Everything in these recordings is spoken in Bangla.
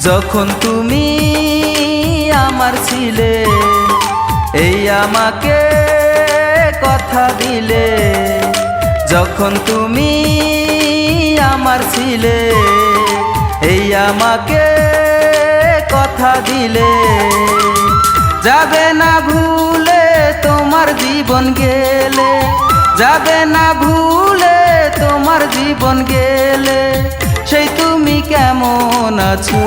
যখন তুমি আমার ছিলে, এই আমাকে কথা দিলে। যখন তুমি আমার ছিলে, এই আমাকে কথা দিলে। যাবে না ভুলে তোমার জীবন গেলে, যাবে না ভুলে তোমার জীবন গেলে। সেই তুমি কেমন আছো?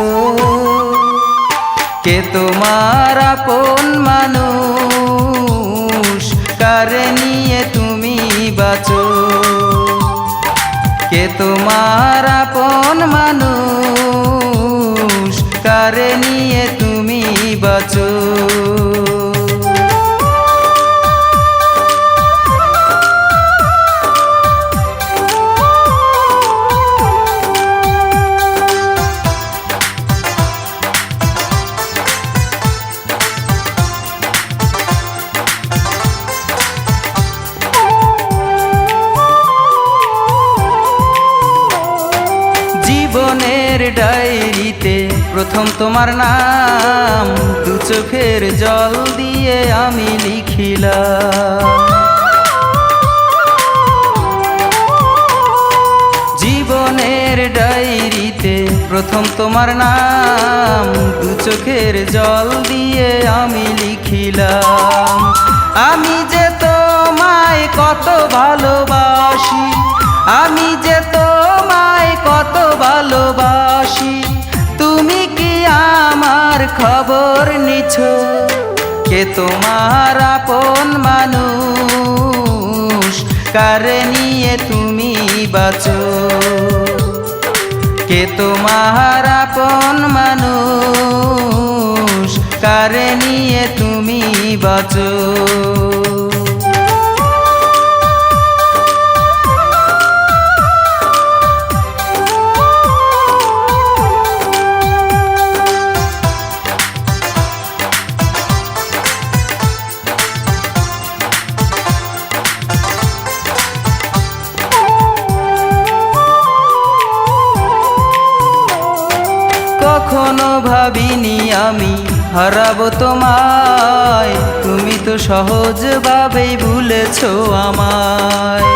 কে তোমার আপন মানুষ? কারে নিয়ে তুমি বাঁচো? কে তোমার আপন মানুষ? কারে নিয়ে তুমি বাঁচো? জীবনের ডায়েরিতে প্রথম তোমার নাম দু চোখের জল দিয়ে আমি লিখিলাম। জীবনের ডায়েরিতে প্রথম তোমার নাম দু চোখের জল দিয়ে আমি লিখিলাম। আমি যে তোমায় কত ভালোবাসি, আমি যে তোমায় কত ভালোবাসি। তুমি কি আমার খবর নিছো? কে তোমার আপন মানুষ? কারে নিয়ে তুমি বাঁচো? কে তোমার আপন মানুষ? কারে নিয়ে তুমি বাঁচো? কখনো ভাবিনি আমি হারাবো তোমায়, তুমি তো সহজভাবেই ভুলেছো আমায়।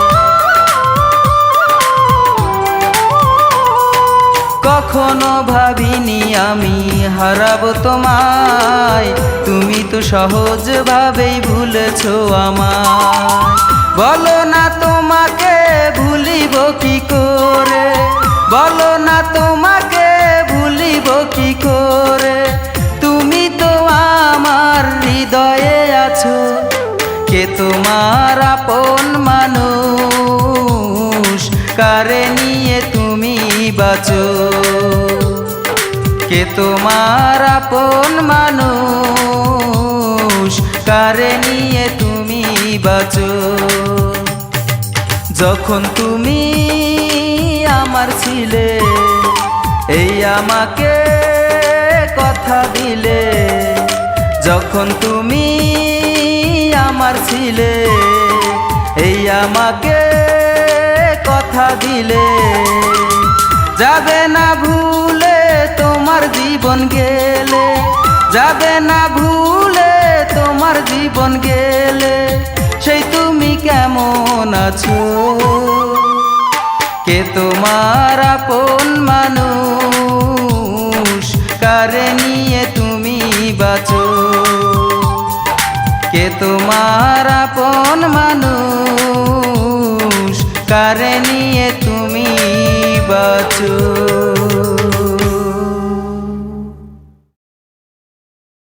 কখনো ভাবিনি আমি হারাবো তোমায়, তুমি তো সহজভাবেই ভুলেছো আমায়। বলো না তোমাকে ভুলিব কি করে, বলো না তোমাকে ভুলিব কি করে। তুমি তো আমার হৃদয়ে আছো। কে তোমার আপন মানুষ? কারে নিয়ে তুমি বাঁচো? কে তোমার আপন মানুষ? কারে নিয়ে তুমি বাঁচো? যখন তুমি আমার ছিলে, এই আমাকে কথা দিলে। যখন তুমি আমার ছিলে, এই আমাকে কথা দিলে। যাবে না ভুলে তোমার জীবন গেলে, যাবে না ভুলে তোমার জীবন গেলে। সেই তুমি কেমন আছো? কে তোমার আপন মানুষ? কারে নিয়ে তুমি বাঁচো? কে তোমার আপন মানুষ? কারে নিয়ে তুমি বাঁচো?